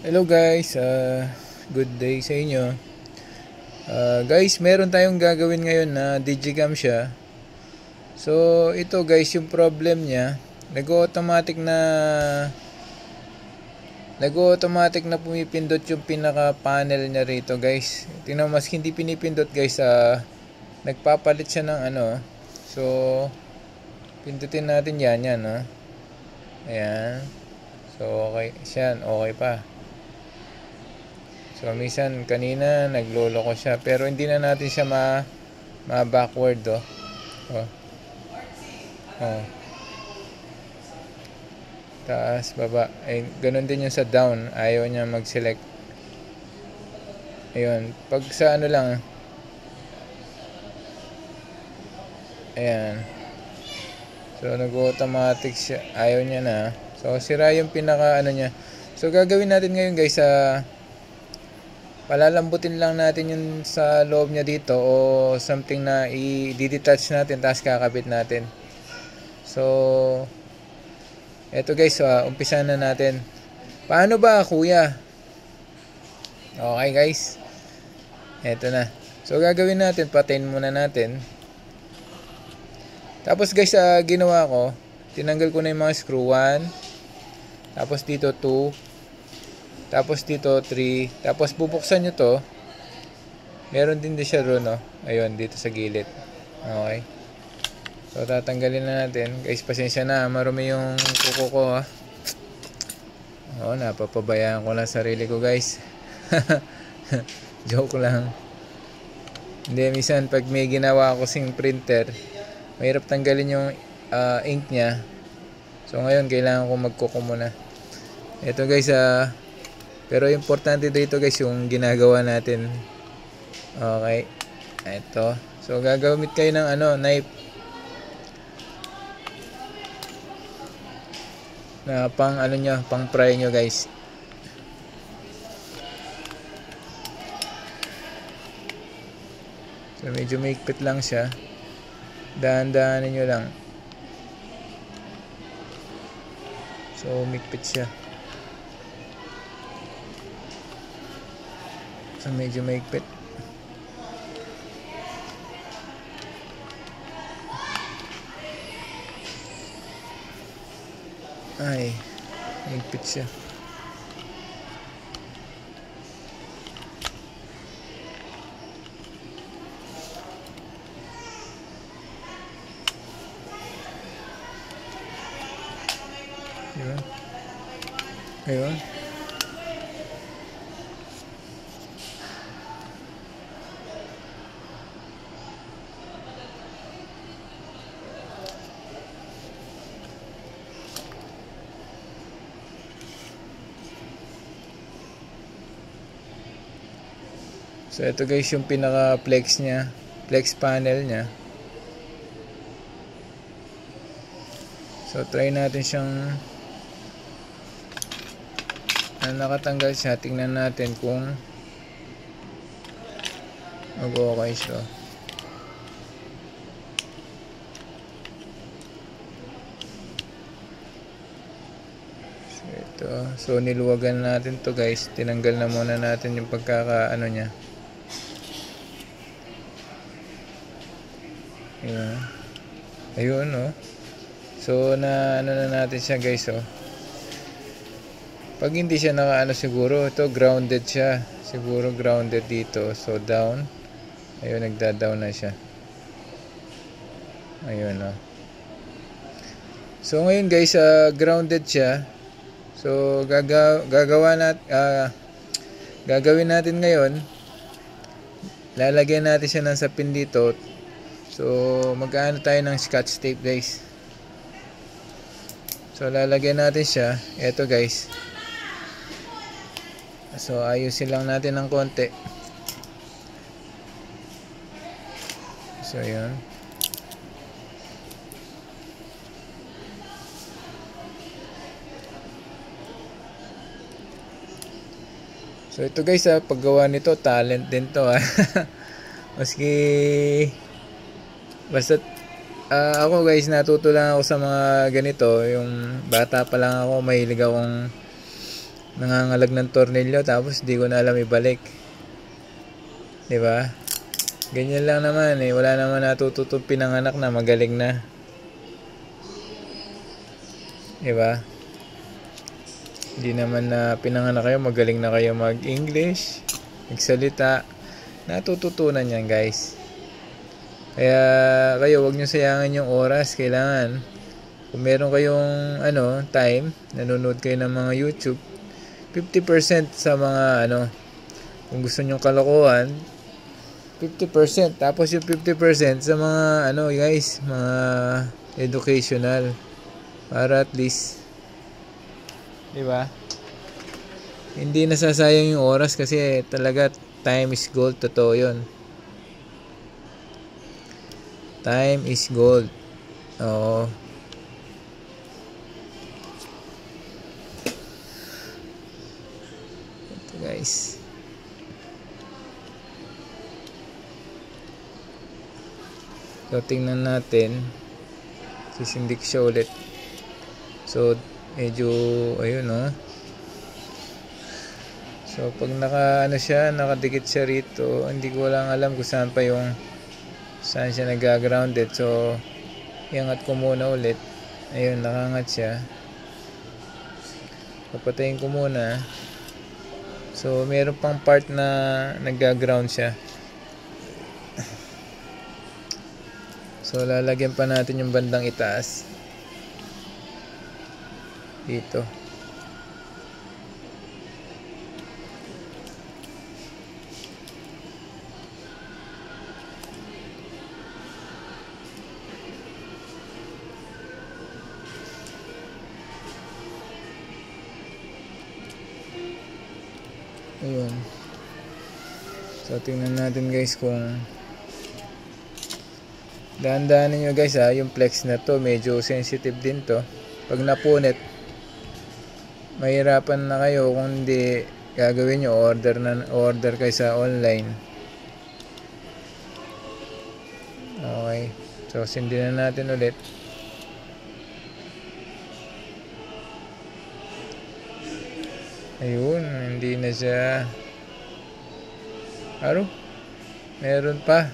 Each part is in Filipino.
Hello guys, good day sa inyo. Guys, meron tayong gagawin ngayon na digicam siya. So, ito guys, yung problem niya, nag-automatic na pumipindot yung pinaka panel niya rito guys. Tingnan mo, mas hindi pinipindot guys, nagpapalit siya ng ano. So, pindutin natin yan, ayan. So, okay, okay pa. So, minsan kanina nagloloko siya. Pero hindi na natin siya ma-backward, oh. Oh. Oh. Taas, baba. Ay, ganun din yung sa down. Ayaw niya mag-select. Ayun. Pag sa ano lang. Ayan. So, nag-automatic siya. Ayaw niya na. So, sira yung pinaka ano niya. So, gagawin natin ngayon guys palalambutin lang natin yung sa loob niya dito o something na i-detach natin tapos kakabit natin. So eto guys, umpisa na natin. Paano ba kuya? Okay guys, eto na. So gagawin natin, patayin muna natin. Tapos guys, ginawa ko, tinanggal ko na yung mga screw 1, tapos dito 2, tapos dito 3. Tapos bubuksan nyo to. Meron din siya ron, no? Ayun, dito sa gilid. Okay. So tatanggalin na natin. Guys, pasensya na. Marumi yung kuko ko, ha. Oo, napapabayaan ko lang sarili ko, guys. Joke lang. Hindi, minsan pag may ginawa ako sing printer, mahirap tanggalin yung ink niya. So ngayon, kailangan ko magkuko muna. Ito guys, pero importante dito guys yung ginagawa natin. Okay. Ito. So gagamit kayo ng knife na pang pang pry nyo guys. So medyo maikpit lang siya. Dahan-dahanin nyo lang. So maikpit siya. So medyo maigpit. Ay, maigpit siya. Diba? Ayun. So ito guys yung pinaka flex niya, flex panel niya. So try natin siyang nakatanggal siya. Tingnan natin kung mag-okay siya. So ito, so niluwagan natin to guys. Tinanggal na muna natin yung pagkakaano niya. Ayun. Ayun, oh. So na na natin siya guys, oh. Pag hindi siya siguro ito grounded siya. Siguro grounded dito. So down. Ayun, nagda-down na siya. Ayun, oh. So ngayon guys, grounded siya. So gagawin natin ngayon. Lalagyan natin siya ng sapin dito. So, mag-aano tayo ng scotch tape guys. So, lalagyan natin siya. Ito guys. So, ayusin lang natin ng konti. So, yun. So, ito guys, paggawa nito, talent din to, ha. Maski basta ako guys, natuto lang ako sa mga ganito. Yung bata pa lang ako, mahilig akong nangangalag ng tornilyo tapos di ko na alam ibalik. 'Di ba? Ganyan lang naman eh. Wala naman natututong pinanganak na magaling na. 'Di ba? Hindi naman na pinanganak kayo magaling na kayo mag-English, magsalita. Natututunan yan, guys. Kaya kayo wag niyo sayangin yung oras. Kailangan kung meron kayong time, nanonood kayo ng mga YouTube, 50% sa mga kung gusto niyo kalokohan, 50%, tapos yung 50% sa mga guys, mga educational, para at least, 'di ba? Hindi nasasayang yung oras kasi talaga time is gold, totoo 'yon. Time is gold. Oo. Ito, guys. So, tingnan natin. Sisindik siya ulit. So, medyo, ayun, So, pag nakadikit siya rito, hindi ko lang alam kung saan siya nag-grounded. So, iangat ko muna ulit. Ayun, nakangat siya. Papatayin ko muna. So, meron pang part na nag-ground siya. So, lalagyan pa natin yung bandang itaas. Dito. Ayun. So, tingnan natin guys kung dahan-dahanin nyo guys yung flex na to, medyo sensitive din to. Pag napunit, mahirapan na kayo. Kung hindi, gagawin nyo, order kayo sa online. Okay. So, sindin na natin ulit. Ayun, hindi na siya. Meron pa.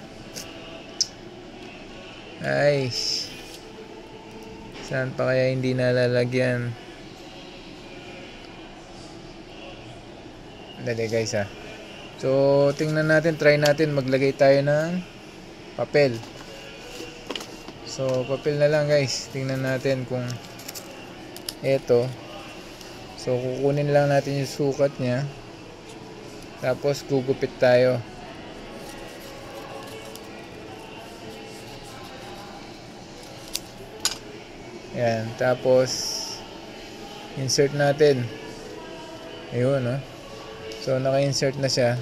Ay, saan pa kaya hindi nalalagyan? Dali guys So, tingnan natin, try natin maglagay tayo ng papel. So, papel na lang guys. Tingnan natin kung eto. So, kukunin lang natin yung sukat niya. Tapos, gugupit tayo. Ayan. Tapos, insert natin. Ayun, So, naka-insert na siya.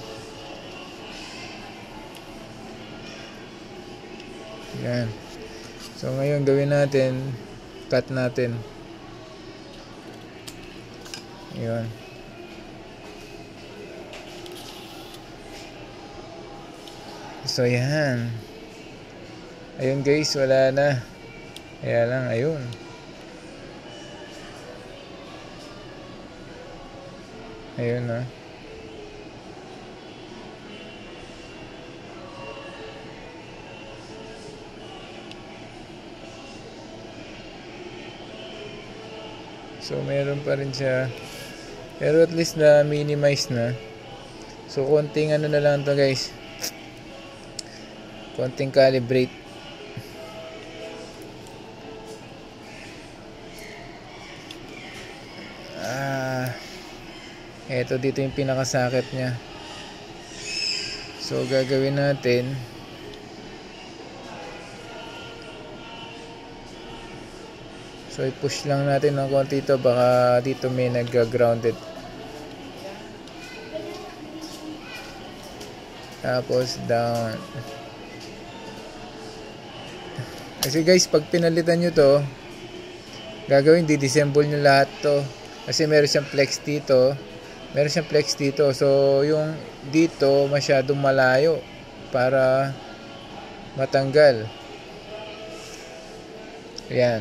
Ayan. So, ngayon, gawin natin, cut natin. Ayun. So, yan. Ayun guys, wala na. Kaya lang, ayun. Ayun, So, meron pa rin siya. Pero at least na minimize na. So, konting na lang to guys. Konting calibrate. Eto dito yung pinakasakit niya. So, gagawin natin. So, i-push lang natin ng konti ito. Baka dito may nag-grounded. Tapos, down. Kasi guys, pag pinalitan nyo to, gagawin, di-disassemble nyo lahat to. Kasi meron siyang flex dito. Meron siyang flex dito. So, yung dito, masyadong malayo para matanggal. Ayan.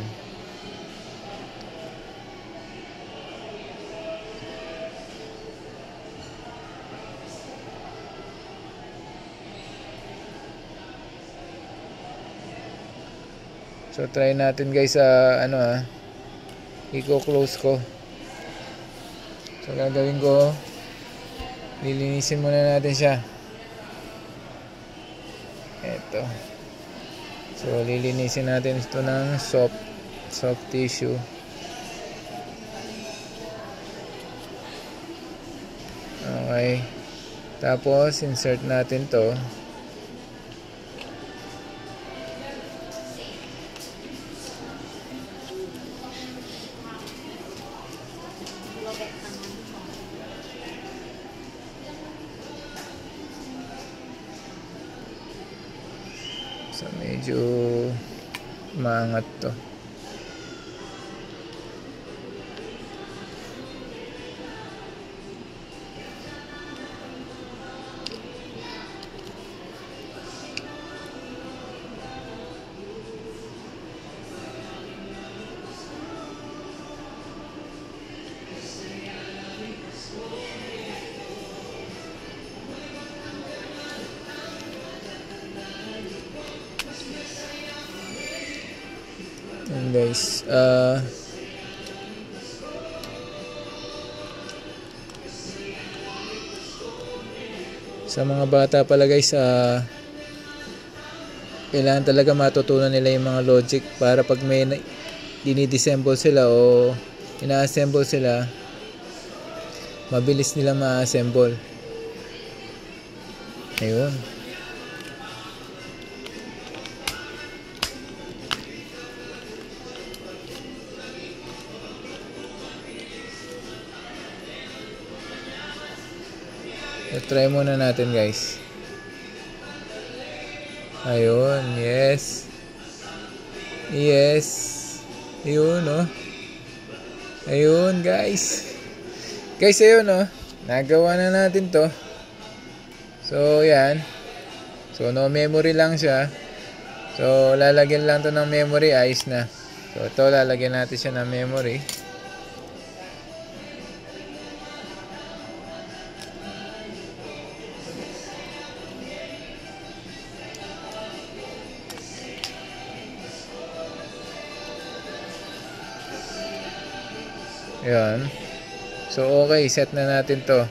So try natin guys sa i-close ko. So gagawin ko, lilinisin muna natin siya. Ito. So lilinisin natin ito ng soft tissue. Okay. Tapos insert natin to. So medyo maangat to. And guys, sa mga bata pala guys, kailangan talaga matutunan nila yung mga logic para pag may dinidisassemble sila o ina-assemble sila, mabilis nila ma-assemble. Ayun. So, try muna natin guys. Ayun, yes. Yes. Ayun, oh. Ayun, guys. Guys, ayun, oh. Nagawa na natin to. So, yan. So, no memory lang siya. So, lalagyan lang to ng memory. Ayos na. So, ito, lalagyan natin siya ng memory. Ayan. So, okay. Set na natin to.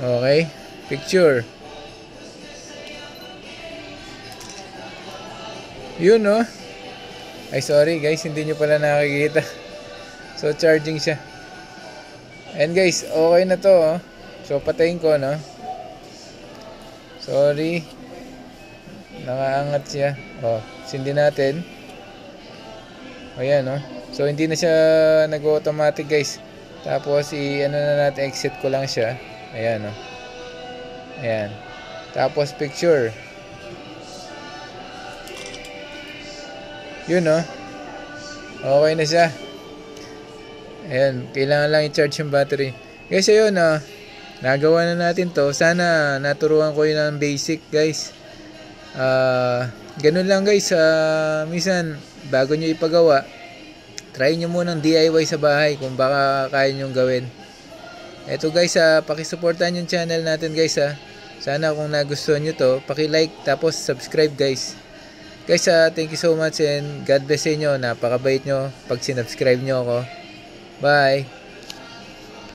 Okay. Picture. Yun, no? Ay, sorry guys. Hindi nyo pala nakikita. So, charging siya. And guys, okay na to, oh. So, patayin ko, no? Sorry. Nakaangat siya. Oh, sindi natin. Ayan, no? So, hindi na siya nag-automatic guys. Tapos, ano na natin, exit ko lang siya. Ayan, no? Ayan. Tapos, picture. Yun, no? Okay na siya. Ayan. Kailangan lang i-charge yung battery. Guys, ayun, no? Nagawa na natin to. Sana naturuan ko yun ng basic, guys. Ganun lang, guys. Minsan, bago nyo ipagawa, try nyo munang DIY sa bahay kung baka kaya nyo gawin. Eto guys, pakisuportahan yung channel natin guys. Sana kung nagustuhan nyo to, paki-like tapos subscribe guys. Guys, thank you so much and God bless sa inyo. Napakabait nyo pag sinubscribe nyo ako. Bye!